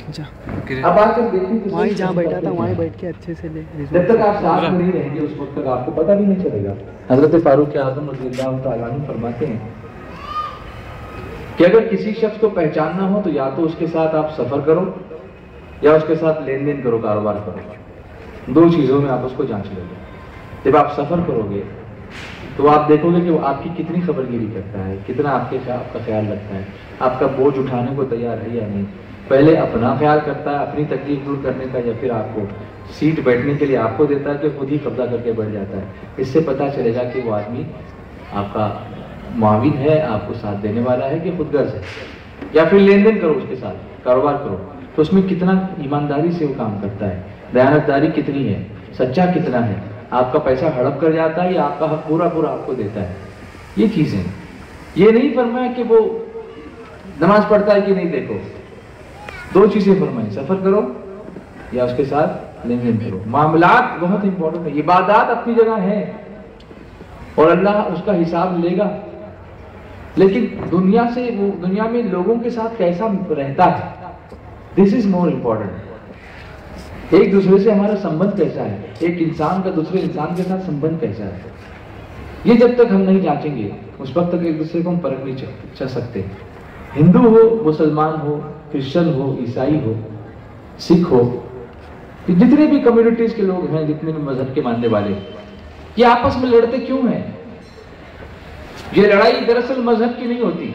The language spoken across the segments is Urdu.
اب آج جب دیکھیں کہ وہیں جہاں بیٹھا تھا وہیں بیٹھ کے اچھے سے لے. جب تک آپ ساتھ میں نہیں رہیں گے اس وقت تک آپ کو پتہ بھی نہیں چلے گا. حضرت فاروق اعظم رضی اللہ تعالیٰ عنہ فرماتے ہیں کہ اگر کسی شخص کو پہچاننا ہو تو یا تو اس کے ساتھ آپ سفر کرو یا اس کے ساتھ لین دین کرو، کاروبار کرو. دو چیزوں میں آپ اس کو جانچ لو گے. جب آپ سفر کرو گے تو آپ دیکھو گے کہ وہ آپ کی کتنی خبر گیری کرتا ہے، کتنا آپ کا خیال رکھتا ہے، آپ کا بوجھ اٹھانے کو تیار ہے یا نہیں. پہلے اپنا خیال کرتا ہے اپنی تکلیف دور کرنے کا، یا پھر آپ کو سیٹ بیٹھنے کے لیے آپ کو دیتا ہے کہ خود ہی قبضہ کر کے بیٹھ جاتا ہے. اس سے پتہ چلے گا کہ وہ آدمی آپ کا معاون ہے، آپ کو ساتھ دینے والا ہے کہ خود غرض ہے. یا پھر لین دین کرو اس کے ساتھ، کاروبار کرو تو اس میں کتنا ایمانداری سے وہ کام کرتا ہے، دیانتداری کتنی ہے، سچا کتنا ہے، آپ کا پیسہ ہڑپ کر جاتا ہے یا آپ کا حق پورا پورا آپ کو دیتا ہے. یہ چیزیں یہ نہیں فرمایا کہ وہ نماز پڑھتا ہے کہ نہیں. دیکھو دو چیزیں فرمائیں، سفر کرو یا اس کے ساتھ لین دین کرو. معاملات بہت امپورٹنٹ ہے، عبادات اپنی جگہ ہے اور اللہ اس کا حساب لے گا، لیکن دنیا میں لوگوں کے ساتھ کیسا رہتا ہے، دس از مور امپورٹنٹ. ایک دوسرے سے ہمارا سمبند کیسا ہے، ایک انسان کا دوسرے انسان کے ساتھ سمبند کیسا ہے، یہ جب تک ہم نہیں جانچیں گے اس وقت تک ایک دوسرے کو ہم پرکھ نہیں چل سکتے. ہندو ہو، مسلمان ہو، کرسچن ہو، عیسائی ہو، سکھ ہو، جتنے بھی کمیونٹیز کے لوگ ہیں، جتنے بھی مذہب کے ماننے والے، یہ آپس میں لڑتے کیوں ہیں؟ یہ لڑائی دراصل مذہب کی نہیں ہوتی،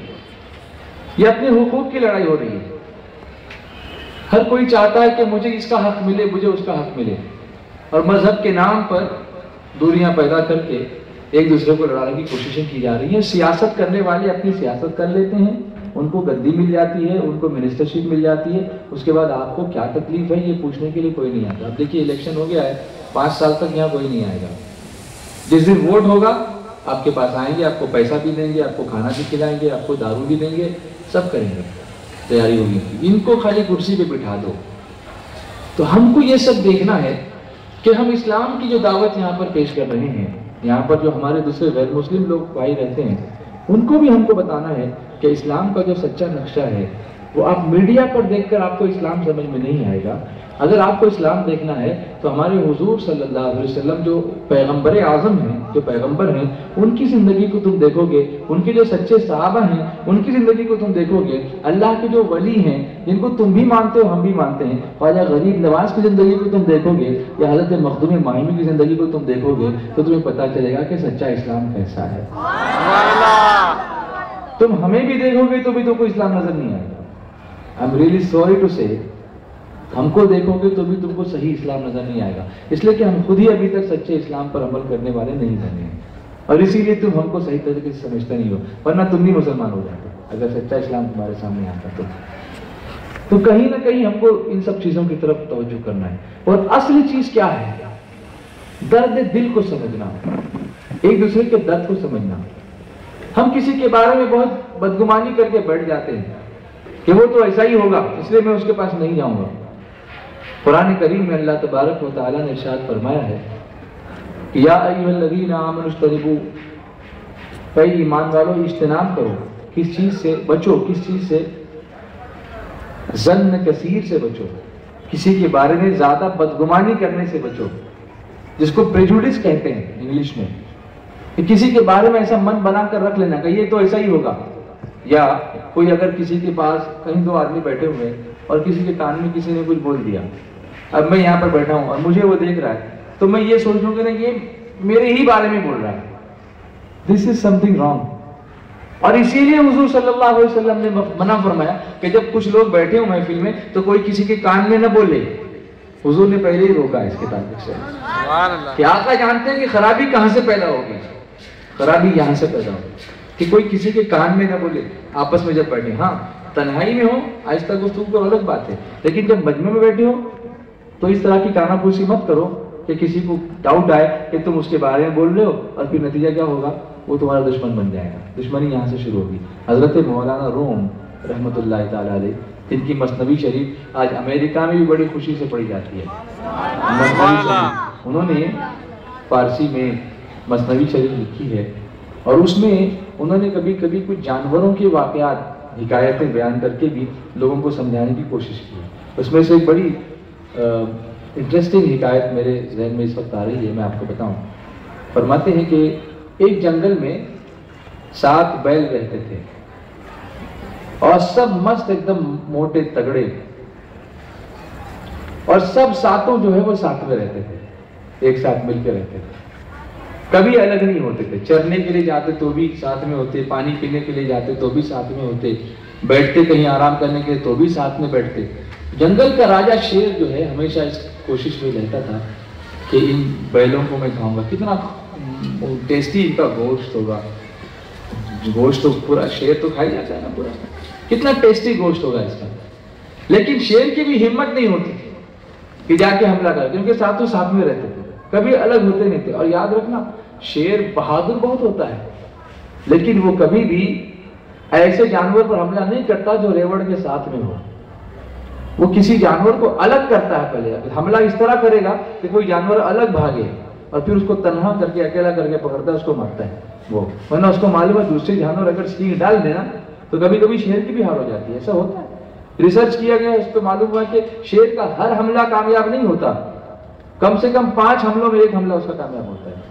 یہ اپنے حقوق کی لڑائی ہو رہی ہے. ہر کوئی چاہتا ہے کہ مجھے اس کا حق ملے، مجھے اس کا حق ملے، اور مذہب کے نام پر دوریاں پیدا کر کے ایک دوسرے کو لڑانے کی کوششیں کی جا رہی ہیں. سیاست کرنے والے اپنی سیاست کر لیتے ہیں، ان کو گدی مل جاتی ہے، ان کو منسٹرشپ مل جاتی ہے، اس کے بعد آپ کو کیا تکلیف ہے یہ پوچھنے کے لیے کوئی نہیں آتا. اب دیکھیے الیکشن ہو گیا ہے، 5 سال تک یہاں کوئی نہیں آئے گا. جس دن ووٹ ہوگا آپ کے پاس آئیں گے، آپ کو پیسہ بھی دیں گے، آپ کو کھانا بھی کھلائیں گے، آپ کو دارو بھی دیں گے، سب کریں گے. تیاری ہوگی ان کو خالی کرسی پہ بٹھا دو. تو ہم کو یہ سب دیکھنا ہے کہ ہم اسلام کی جو دعوت یہاں پر پیش کر رہے ہیں، یہاں پر جو ہمارے دوسرے غیر مسلم لوگ بھائی رہتے ہیں، ان کو بھی ہم کو بتانا ہے کہ اسلام کا جو سچا نقشہ ہے وہ آپ میڈیا پر دیکھ کر آپ کو اسلام سمجھ میں نہیں آئے گا. اگر آپ کو اسلام دیکھنا ہے تو ہمارے حضور صلی اللہ علیہ وسلم جو پیغمبر اعظم ہیں، جو پیغمبر ہیں، ان کی زندگی کو تم دیکھو گے، ان کے جو سچے صحابہ ہیں ان کی زندگی کو تم دیکھو گے، اللہ کے جو ولی ہیں جن کو تم بھی مانتے ہو ہم بھی مانتے ہیں، خواجہ غریب نواز کی زندگی کو تم دیکھو گے یا حضرت مخدوم ماہمی کی زندگی کو تم دیکھو گے تو تمہیں پتہ چلے گا کہ سچا اسلام کیسا ہے. تم ہمیں بھی دیکھو گے تو بھی تم کو اسلام نظر نہیں آئے گا. I'm really sorry to say ہم کو دیکھو گے تو بھی تم کو صحیح اسلام نظر نہیں آئے گا، اس لیے کہ ہم خود ہی ابھی تک سچے اسلام پر عمل کرنے والے نہیں بنے ہیں، اور اسی لیے تم ہم کو صحیح طریقے سے سمجھتے نہیں ہو، ورنہ تم بھی مسلمان ہو جاتے اگر سچا اسلام تمہارے سامنے آتا تو کہیں نہ کہیں ہم کو ان سب چیزوں کی طرف توجہ کرنا ہے. اور اصلی چیز کیا ہے؟ درد دل کو سمجھنا، ایک دوسرے کے درد کو سمجھنا. ہم کسی کے بارے میں بہت بدگمانی کر کے بیٹھ جاتے ہیں کہ وہ تو ایسا ہی ہوگا اس لیے میں اس کے پاس نہیں جاؤں گا. قرآن کریم میں اللہ تبارک و تعالیٰ نے ارشاد فرمایا ہے کہ یا ایھا الذین آمنوا اجتنبوا، اے ایمان والو اجتناب کرو، کس چیز سے بچو، کس چیز سے؟ ظن کثیر سے بچو، کسی کے بارے میں زیادہ بدگمانی کرنے سے بچو، جس کو پریجوڈس کہتے ہیں انگلش میں، کہ کسی کے بارے میں ایسا من بنا کر رکھ لینا کہ یہ تو ایسا ہی ہوگا. یا کوئی اگر کسی کے پاس کہیں 2 آدمی بیٹھے ہوئے اور کسی کے کان میں کسی نے کچھ بول دیا، اب میں یہاں پر بیٹھا ہوں اور مجھے وہ دیکھ رہا ہے تو میں یہ سوچوں کہ یہ میرے ہی بارے میں بول رہا ہے. دس از سم تھنگ رانگ. اور اسی لیے حضور صلی اللہ علیہ وسلم نے منع فرمایا کہ جب کچھ لوگ بیٹھے ہوں محفل میں تو کوئی کسی کے کان میں نہ بولے. حضور نے پہلے ہی روکا اس کے تعلق سے کہ آقا جانتے ہیں کہ خرابی کہاں سے پیدا ہوگی، خرابی یہاں سے پیدا ہوگی کہ کوئی کسی کے کان میں نہ بولے. آپس میں جب بیٹھے، ہاں تنہائی میں ہو آہستہ گفتگو تو الگ بات ہے، لیکن جب مجمع میں بیٹھے ہو تو اس طرح کی کانا پھوسی مت کرو کہ کسی کو ڈاؤٹ آئے کہ تم اس کے بارے میں بول رہے ہو اور پھر نتیجہ کیا ہوگا، وہ تمہارا دشمن بن جائے گا. دشمنی یہاں سے شروع ہوگی. حضرت مولانا روم رحمۃ اللہ تعالیٰ علیہ، جن کی مثنوی شریف آج امریکہ میں بھی بڑی خوشی سے پڑھی جاتی ہے، مثنوی شریف انہوں نے فارسی میں مثنوی شریف لکھی ہے، اور اس میں انہوں نے کبھی کبھی کچھ جانوروں کے واقعات، حکایتیں بیان کر کے بھی لوگوں کو سمجھانے کی کوشش کی ہے. اس میں سے ایک بڑی انٹرسٹنگ حکایت میرے ذہن میں اس وقت آ رہی ہے، میں آپ کو بتاؤں۔ فرماتے ہیں کہ ایک جنگل میں 7 بیل رہتے تھے اور سب مست ایک دم موٹے تگڑے، اور سب ساتوں جو ہے وہ ساتھ میں رہتے تھے، ایک ساتھ مل کے رہتے تھے، کبھی الگ نہیں ہوتے تھے۔ چرنے کے لیے جاتے تو بھی ساتھ میں ہوتے، پانی پینے کے لیے جاتے تو بھی ساتھ میں ہوتے، بیٹھتے کہیں آرام کرنے کے لیے تو بھی ساتھ میں بیٹھتے۔ جنگل کا راجا شیر جو ہے ہمیشہ اس کوشش میں رہتا تھا کہ ان بیلوں کو میں کھاؤں گا، کتنا ٹیسٹی ان کا گوشت ہوگا، گوشت تو پورا شیر تو کھائی جاتا ہے نا پورا، کتنا ٹیسٹی گوشت ہوگا اس کا۔ لیکن شیر کی بھی ہمت نہیں ہوتی تھی کہ جا کے حملہ کر، کیونکہ ساتوں ساتھ میں رہتے تھے، کبھی الگ ہوتے نہیں تھے۔ اور یاد رکھنا، شیر بہادر بہت ہوتا ہے، لیکن وہ کبھی بھی ایسے جانور پر حملہ نہیں کرتا جو ریوڑ کے ساتھ میں ہو۔ وہ کسی جانور کو الگ کرتا ہے، پہلے حملہ اس طرح کرے گا کہ کوئی جانور الگ بھاگے، اور پھر اس کو تنہا کر کے اکیلا کر کے پکڑتا ہے، اس کو مارتا ہے وہ، ورنہ اس کو معلوم ہے دوسرے جانور اگر سینگ ڈال دینا تو کبھی کبھی شیر کی بھی ہار ہو جاتی ہے، ایسا ہوتا ہے۔ ریسرچ کیا گیا، اس پہ معلوم ہوا کہ شیر کا ہر حملہ کامیاب نہیں ہوتا، کم سے کم 5 حملوں میں 1 حملہ اس کا کامیاب ہوتا ہے۔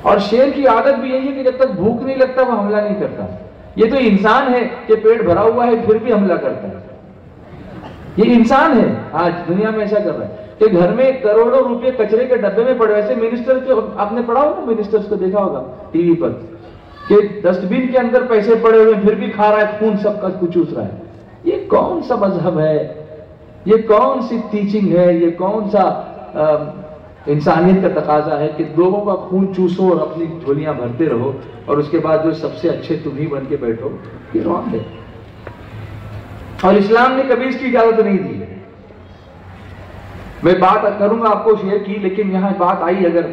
اور شیر کی عادت بھی یہی ہے کہ جب تک بھوک نہیں لگتا وہ حملہ نہیں کرتا۔ یہ تو انسان ہے کہ پیٹ بھرا ہوا ہے پھر بھی حملہ کرتا ہے، یہ انسان ہے آج دنیا میں ایسا کر رہا ہے کہ گھر میں کروڑوں روپے کچرے کے ڈبے میں پڑے، ایسے منسٹر کے آپ نے پڑھا ہوگا، منسٹرز کو دیکھا ہوگا ٹی وی پر کہ ڈسٹ بین کے اندر پیسے پڑے ہوئے پھر بھی کھا رہا ہے، خون سب کا چوس رہا ہے۔ یہ کون سا مذہب ہے، یہ کون سی ٹیچنگ ہے، یہ کون سا انسانیت کا تقاضا ہے کہ لوگوں کا خون چوسو اور اپنی جھولیاں بھرتے رہو اور اس کے بعد جو سب سے اچھے تم ہی بن کے بیٹھو؟ یہ رانگ ہے، اور اسلام نے کبھی اس کی اجازت نہیں دی ہے۔ میں بات کروں گا آپ کو شیئر کی، لیکن یہاں بات آئی اگر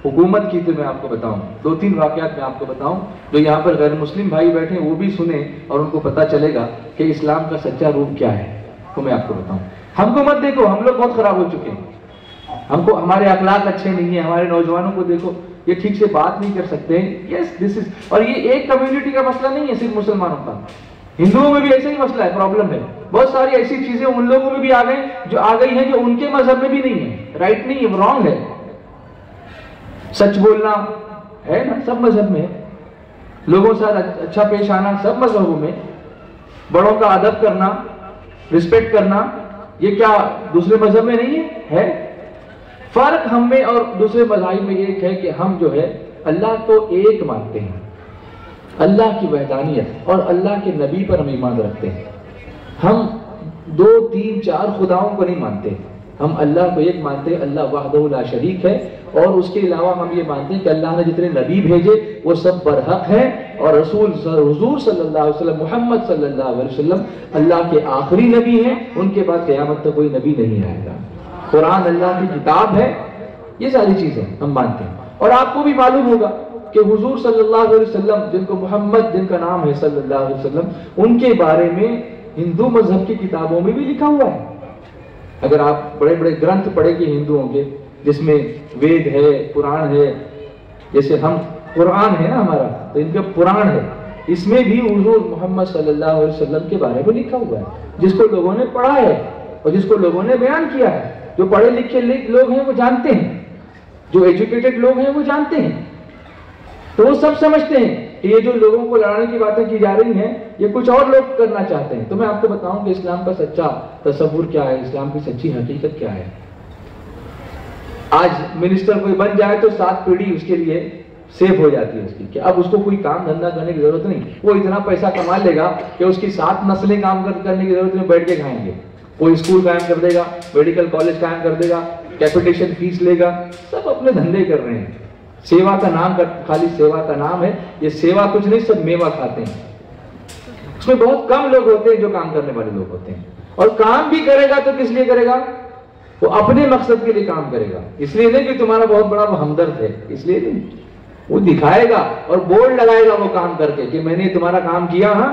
حکومت کی تو میں آپ کو بتاؤں 2-3 واقعات میں آپ کو بتاؤں جو یہاں پر غیر مسلم بھائی بیٹھے ہیں وہ بھی سنیں اور ان کو پتا چلے گا کہ اسلام کا سچا روپ کیا ہے، تو میں آپ کو بتاؤں۔ ہم کو مت دیکھو، ہم لوگ بہت خراب ہو چکے ہیں، ہم کو ہمارے اخلاق اچھے نہیں ہیں، ہمارے نوجوانوں کو دیکھو یہ ٹھیک سے بات نہیں کر سکتے ہیں۔ یس دس از، اور یہ ایک کمیونٹی کا مسئلہ نہیں ہے صرف مسلمانوں کا، ہندوؤں میں بھی ایسا ہی مسئلہ ہے، پرابلم ہے۔ بہت ساری ایسی چیزیں ان لوگوں میں بھی آ گئی ہیں جو ان کے مذہب میں بھی نہیں ہے، رائٹ نہیں ہے، رانگ ہے۔ سچ بولنا ہے نا سب مذہب میں، لوگوں سے اچھا پیش آنا سب مذہبوں میں، بڑوں کا ادب کرنا، رسپیکٹ کرنا، یہ کیا دوسرے مذہب میں نہیں ہے؟ فرق ہم میں اور دوسرے مذاہب میں ایک ہے کہ ہم جو ہے اللہ کو ایک مانتے ہیں، اللہ کی وحدانیت اور اللہ کے نبی پر ہم ایمان رکھتے ہیں۔ ہم 2 3 4 خداؤں کو نہیں مانتے، ہم اللہ کو ایک مانتے ہیں، اللہ وحدہ لا شریک ہے، اور اس کے علاوہ ہم یہ مانتے ہیں کہ اللہ نے جتنے نبی بھیجے وہ سب برحق ہیں، اور حضور صلی اللہ علیہ وسلم محمد صلی اللہ علیہ وسلم اللہ کے آخری نبی ہیں، ان کے بعد قیامت تک کوئی نبی نہیں آئے گا، قرآن اللہ کی کتاب ہے، یہ ساری چیزیں ہم مانتے ہیں۔ اور آپ کو بھی معلوم ہوگا کہ حضور صلی اللہ علیہ وسلم جن کو محمد جن کا نام ہے صلی اللہ علیہ وسلم، ان کے بارے میں ہندو مذہب کی کتابوں میں بھی لکھا ہوا ہے۔ اگر آپ بڑے بڑے گرنتھ پڑھیں گے ہندوؤں کے، جس میں وید ہے، قرآن ہے، جیسے ہم قرآن ہے نا ہمارا، تو ان کا قرآن ہے، اس میں بھی حضور محمد صلی اللہ علیہ وسلم کے بارے میں لکھا ہوا ہے، جس کو لوگوں نے پڑھا ہے اور جس کو لوگوں نے بیان کیا ہے۔ جو پڑھے لکھے لوگ ہیں وہ جانتے ہیں، جو ایجوکیٹڈ لوگ ہیں وہ جانتے ہیں، تو وہ سب سمجھتے ہیں کہ یہ جو لوگوں کو لڑانے کی باتیں کی جا رہی ہیں یہ کچھ اور لوگ کرنا چاہتے ہیں۔ تو میں آپ کو بتاؤں کہ اسلام کا سچا تصور کیا ہے، اسلام کی سچی حقیقت کیا ہے۔ آج منسٹر کوئی بن جائے تو 7 پیڑھی اس کے لیے سیف ہو جاتی ہے اس کی، کہ اب اس کو کوئی کام دھندا کرنے کی ضرورت نہیں، وہ اتنا پیسہ کما لے گا کہ اس کی 7 نسلیں کام کرنے کی ضرورت نہیں، بیٹھ کے کھائیں گے۔ وہ اسکول قائم کر دے گا، میڈیکل کالج قائم کر دے گا، کیپیٹیشن فیس لے گا، سب اپنے دھندے کر رہے ہیں۔ سیوا کا نام خالی سیوا کا نام ہے، یہ سیوا کچھ نہیں، سب میوہ کھاتے ہیں۔ اس میں بہت کم لوگ ہوتے ہیں جو کام کرنے والے لوگ ہوتے ہیں، اور کام بھی کرے گا تو کس لیے کرے گا؟ وہ اپنے مقصد کے لیے کام کرے گا، اس لیے نہیں کہ تمہارا بہت بڑا وہ ہمدرد ہے، اس لیے نہیں، وہ دکھائے گا اور بورڈ لگائے گا وہ کام کر کے کہ میں نے تمہارا کام کیا، ہاں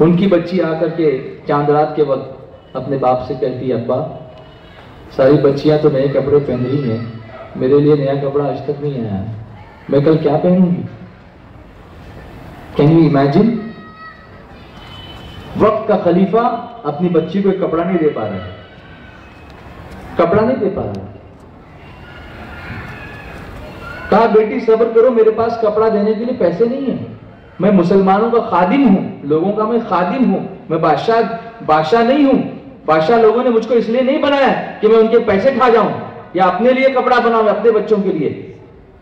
ان کی بچی آ کر کے چاند رات کے وقت اپنے باپ سے کہتی ہے ابا ساری بچیاں تو نئے کپڑے پہن رہی ہیں، میرے لیے نیا کپڑا آج تک نہیں آیا، میں کل کیا پہنوں گی؟ Can you imagine? وقت کا خلیفہ اپنی بچی کو ایک کپڑا نہیں دے پا رہا ہے، کپڑا نہیں دے پا رہا ہے. کہا بیٹی صبر کرو، میرے پاس کپڑا دینے کے لیے پیسے نہیں ہیں، میں مسلمانوں کا خادم ہوں، لوگوں کا میں خادم ہوں، میں بادشاہ نہیں ہوں. بادشاہ لوگوں نے مجھ کو اس لیے نہیں بنایا کہ میں ان کے پیسے کھا جاؤں یا اپنے لیے کپڑا بناؤں اپنے بچوں کے لیے.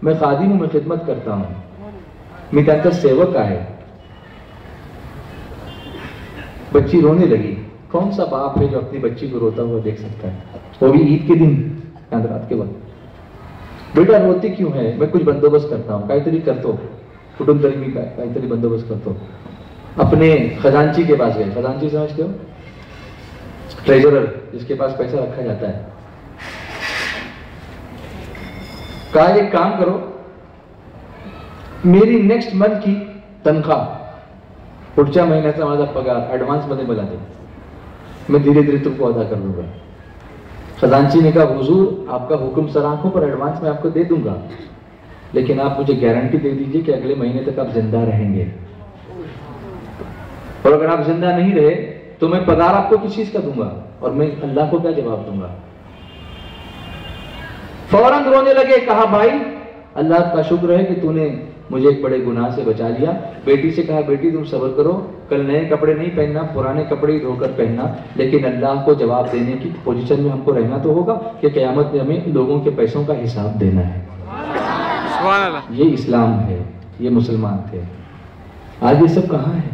میں خادم ہوں، میں خدمت کرتا ہوں. میرے اندر سیوک آئے. بچی رونے لگی. کون سا باپ ہے جو اپنی بچی کو روتا ہوا دیکھ سکتا ہے، وہ بھی عید کے دن چاند رات کے وقت؟ بیٹا روتی کیوں ہے؟ میں کچھ بندوبست کرتا ہوں. کائیتری کرتو کٹم درمی کا کائیتری بندوبست کرتو. اپنے خزانچی کے پاس گئے. خزانچی سمجھتے ہو؟ ٹریجرر، جس کے پاس پیسہ رکھا جاتا ہے. کہا ایک کام کرو، میری نیکسٹ منتھ کی تنخواہ پڑچا مہینہ سے ہمارا پگار ایڈوانس میں بلا دے، میں دھیرے دھیرے تم کو ادا کر دوں گا. خزانچی نے کہا حضور آپ کا حکم سر آنکھوں پر، ایڈوانس میں آپ کو دے دوں گا، لیکن آپ مجھے گارنٹی دے دیجئے کہ اگلے مہینے تک آپ زندہ رہیں گے، اور اگر آپ زندہ نہیں رہے تو میں پگار آپ کو کس چیز کا دوں گا اور میں اللہ کو کیا جواب دوں گا؟ فوراً رونے لگے. کہا بھائی اللہ کا شکر ہے کہ تو نے مجھے ایک بڑے گناہ سے بچا لیا. بیٹی سے کہا بیٹی تم صبر کرو، کل نئے کپڑے نہیں پہننا، پرانے کپڑے ہی دھو کر پہننا، لیکن اللہ کو جواب دینے کی پوزیشن میں ہم کو رہنا تو ہوگا کہ قیامت میں ہمیں لوگوں کے پیسوں کا حساب دینا ہے. یہ اسلام ہے، یہ مسلمان تھے. آج یہ سب کہاں ہے؟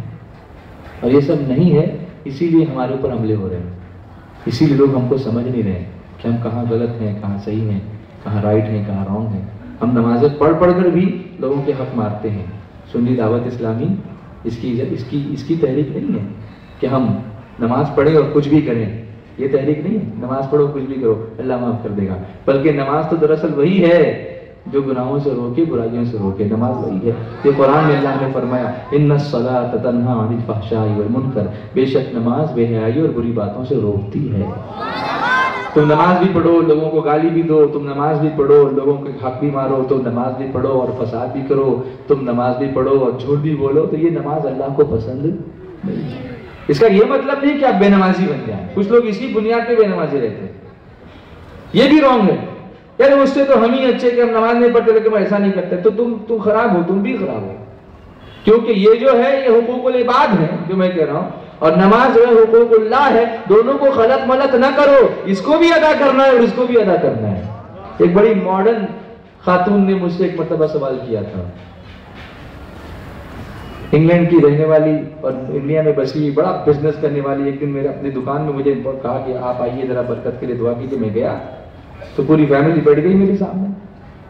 اور یہ سب نہیں ہے، اسی لیے ہمارے اوپر حملے ہو رہے ہیں، اسی لیے لوگ ہم کو سمجھ نہیں رہے کہ ہم کہاں غلط ہیں، کہاں صحیح ہیں، کہاں رائٹ ہیں، کہاں رانگ ہیں. ہم نمازیں پڑھ کر بھی لوگوں کے حق مارتے ہیں. سنی دعوت اسلامی اس کی تحریک نہیں ہے کہ ہم نماز پڑھیں اور کچھ بھی کریں. یہ تحریک نہیں ہے نماز پڑھو کچھ بھی کرو اللہ معاف کر دے گا، بلکہ نماز تو دراصل وہی ہے جو گناہوں سے روکے، برائیوں سے روکے. نماز وہی ہے. یہ قرآن میں اللہ نے فرمایا ان الصلاۃ تنہی عن الفحشاء والمنکر، بے شک نماز بے حیائی اور بری باتوں سے روکتی ہے. تم نماز بھی پڑھو، لوگوں کو گالی بھی دو، تم نماز بھی پڑھو، لوگوں کے حق بھی مارو، تم نماز بھی پڑھو اور فساد بھی کرو، تم نماز بھی پڑھو اور جھوٹ بھی بولو، تو یہ نماز اللہ کو پسند نہیں. اس کا یہ مطلب نہیں کہ آپ بے نمازی بن جائیں. کچھ لوگ اسی بنیاد پہ بے نمازی رہتے ہیں. یہ بھی رانگ ہے. یار اس سے تو ہم ہی اچھے کہ ہم نماز نہیں پڑھتے لیکن ایسا نہیں کرتے، تو تم خراب ہو، تم بھی خراب ہو. کیونکہ یہ جو ہے یہ حقوق العباد ہے جو میں کہہ رہا ہوں، اور نماز جو ہے حقوق اللہ ہے. دونوں کو خلط ملط نہ کرو، اس کو بھی ادا کرنا ہے اور اس کو بھی ادا کرنا ہے. ایک بڑی ماڈرن خاتون نے مجھ سے ایک مرتبہ سوال کیا تھا. انگلینڈ کی رہنے والی اور انڈیا میں بسی ہوئی، بڑا بزنس کرنے والی، ایک دن میرے اپنی دکان میں مجھے کہا کہ آپ آئیے ذرا برکت کے لیے دعا کیجیے. میں گیا تو پوری فیملی بیٹھ گئی میرے سامنے.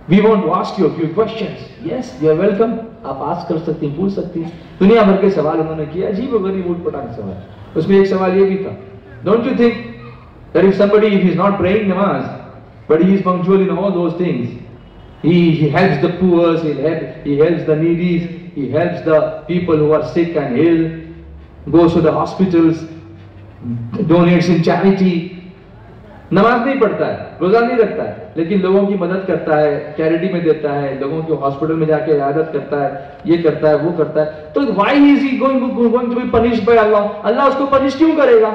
We want to ask you a few questions. Yes, you are welcome. آپ آسک کر سکتی ہیں، پوچھ سکتی ہیں. دنیا بھر کے سوال انہوں نے کیا، عجیب و غریب اوٹ پٹانگ سوال. اس میں ایک سوال یہ بھی تھا، Don't you think that if somebody is not praying namaz, but he is punctual in all those things, he helps the poor, he helps the needy, he helps the people who are sick and ill, goes to the hospitals, donates in charity. نماز نہیں پڑھتا ہے، روزہ نہیں رکھتا ہے، لیکن لوگوں کی مدد کرتا ہے، چیریٹی میں دیتا ہے، لوگوں کے ہاسپٹل میں جا کے عیادت کرتا ہے، یہ کرتا ہے وہ کرتا ہے. تو why is he going to be punished by Allah? اللہ اس کو پنش کیوں کرے گا؟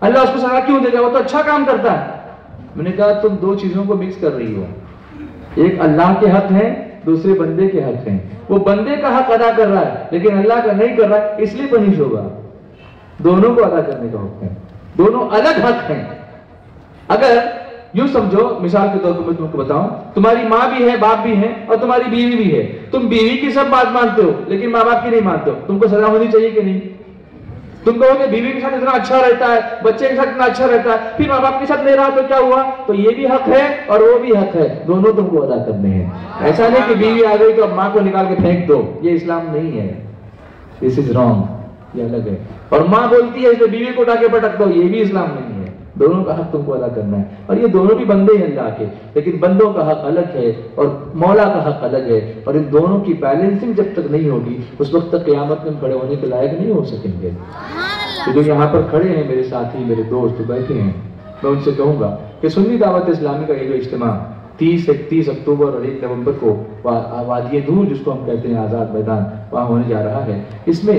اللہ اس کو سزا کیوں دے گا؟ وہ تو اچھا کام کرتا ہے. میں نے کہا تم دو چیزوں کو مکس کر رہی ہو. ایک اللہ کے حق ہیں، دوسرے بندے کے حق ہیں. وہ بندے کا حق ادا کر رہا ہے لیکن اللہ کا نہیں کر رہا ہے، اس لیے پنش ہوگا. دونوں کو ادا کرنے کا حق ہے، دونوں الگ حق ہیں. اگر یوں سمجھو، مثال کے طور پر میں تم کو بتاؤں، تمہاری ماں بھی ہے، باپ بھی ہے اور تمہاری بیوی بھی ہے. تم بیوی کی سب بات مانتے ہو لیکن ماں باپ کی نہیں مانتے ہو. تم کو سزا ہونی چاہیے کہ نہیں؟ تم کہو کہ بیوی کے ساتھ اتنا اچھا رہتا ہے، بچے کے ساتھ اتنا اچھا رہتا ہے، پھر ماں باپ کے ساتھ نہیں رہا تو کیا ہوا؟ تو یہ بھی حق ہے اور وہ بھی حق ہے، دونوں تم کو ادا کرنے ہیں. ایسا نہیں کہ بیوی آ گئی تو اب ماں کو نکال کے پھینک دو. یہ اسلام نہیں ہے. This is wrong. یہ الگ ہے. اور ماں بولتی ہے اس لیے بیوی کو اٹھا کے پٹک دو. یہ بھی اسلام نہیں ہے. دونوں کا حق تم کو ادا کرنا ہے. اور یہ دونوں بھی بندے ہیں اللہ کے, لیکن بندوں کا حق الگ ہے اور مولا کا حق الگ ہے, اور ان دونوں کی بیلنسنگ جب تک نہیں ہوگی اس وقت تک قیامت میں کھڑے ہونے کے لائق نہیں ہو سکیں گے. جو یہاں پر کھڑے ہیں میرے ساتھی, میرے دوست بیٹھے ہیں, میں ان سے کہوں گا کہ سنی دعوت اسلامی کا یہ جو اجتماع 30 اکتوبر اور 1 نومبر کو وادی دور جس کو ہم کہتے ہیں آزاد میدان, وہاں ہونے جا رہا ہے, اس میں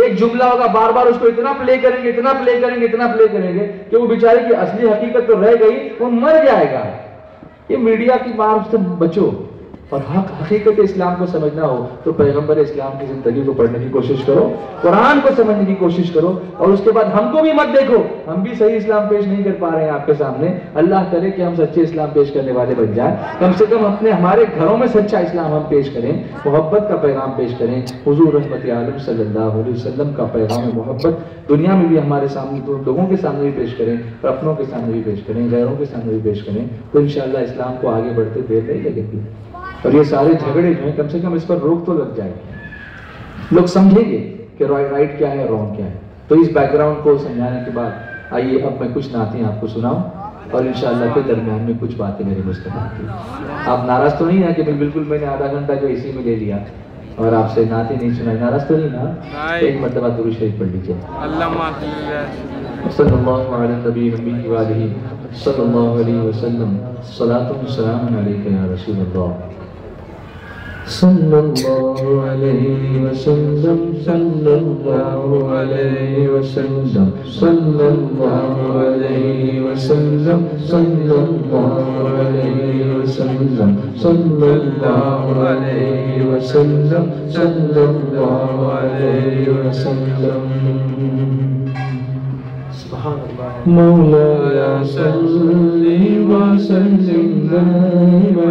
ایک جملہ ہوگا, بار بار اس کو اتنا پلے کریں گے, اتنا پلے کریں گے, اتنا پلے کریں گے کہ وہ بیچارے کی اصلی حقیقت تو رہ گئی, وہ مر جائے گا. یہ میڈیا کی مار سے بچو, اور حقیقت اسلام کو سمجھنا ہو تو پیغمبر اسلام کی زندگی کو پڑھنے کی کوشش کرو, قرآن کو سمجھنے کی کوشش کرو, اور اس کے بعد ہم کو بھی مت دیکھو ہم بھی صحیح اسلام پیش نہیں کر پا رہے ہیں آپ کے سامنے. اللہ کرے کہ ہم سچے اسلام پیش کرنے والے بن جائیں, کم سے کم ہمارے گھروں میں سچا اسلام ہم پیش کریں, محبت کا پیغام پیش کریں. حضور رحمت عالم صلی اللہ علیہ وسلم کا پیغام محبت دنیا میں بھی ہمارے سامنے, تو لوگوں کے سامنے بھی پیش کریں, اور اپنوں کے سامنے بھی پیش کریں, غیروں کے سامنے بھی پیش کریں, تو انشاءاللہ اسلام کو آگے بڑھتے دیر نہیں لگے گی. اور یہ سارے جھگڑے جو ہیں کم سے کم اس پر روک تو لگ جائے گی, لوگ سمجھیں گے کہ رائٹ کیا ہے, رانگ کیا ہے. تو اس بیک گراؤنڈ کو سمجھانے کے بعد آئیے اب میں کچھ نعتیں آپ کو سناؤں, اور انشاءاللہ کے درمیان میں کچھ باتیں میرے مصطفیٰ کی. آپ ناراض تو نہیں ہیں کہ بالکل میں نے آدھا گھنٹہ جو اسی میں لے لیا اور آپ سے نعتیں نہیں سنائی, ناراض تو نہیں نا؟ ایک مرتبہ درود شریف پڑھ لیجیے. صلی اللہ علیہ نبی نبی والہ صلی اللہ علیہ وسلم, صلاۃ و سلام علیک یا رسول اللہ. صلی اللہ علیہ وسلم, صلی اللہ علیہ وسلم, صلی اللہ علیہ وسلم, صلی اللہ علیہ وسلم, صلی اللہ علیہ وسلم, صلی اللہ علیہ وسلم. مولاي صل وسلم دائما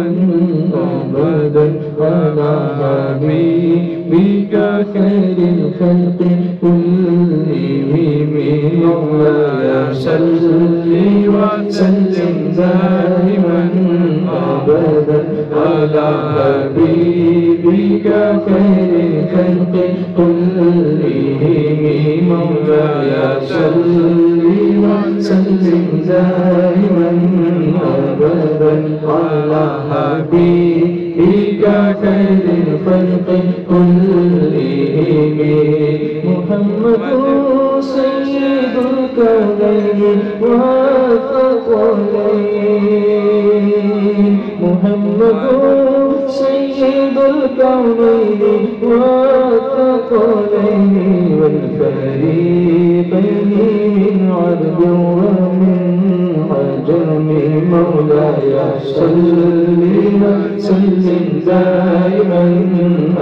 ابدا على حبيبك خير الخلق كلهم. مولاي صل وسلم دائما ابدا على حبيبك خير الخلق كلهم. مولاي صل وسلم دائما ابدا على حبيبك خير الخلق كلهم. محمد سيد الكونين والثقلين, محمد سيد الكونين والثقلين والفريقين من عرب ومن عجم. مولاي صل وسلم دائما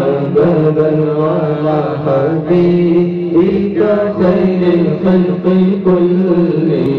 ابدا على حبيبك خير الخلق كلهم.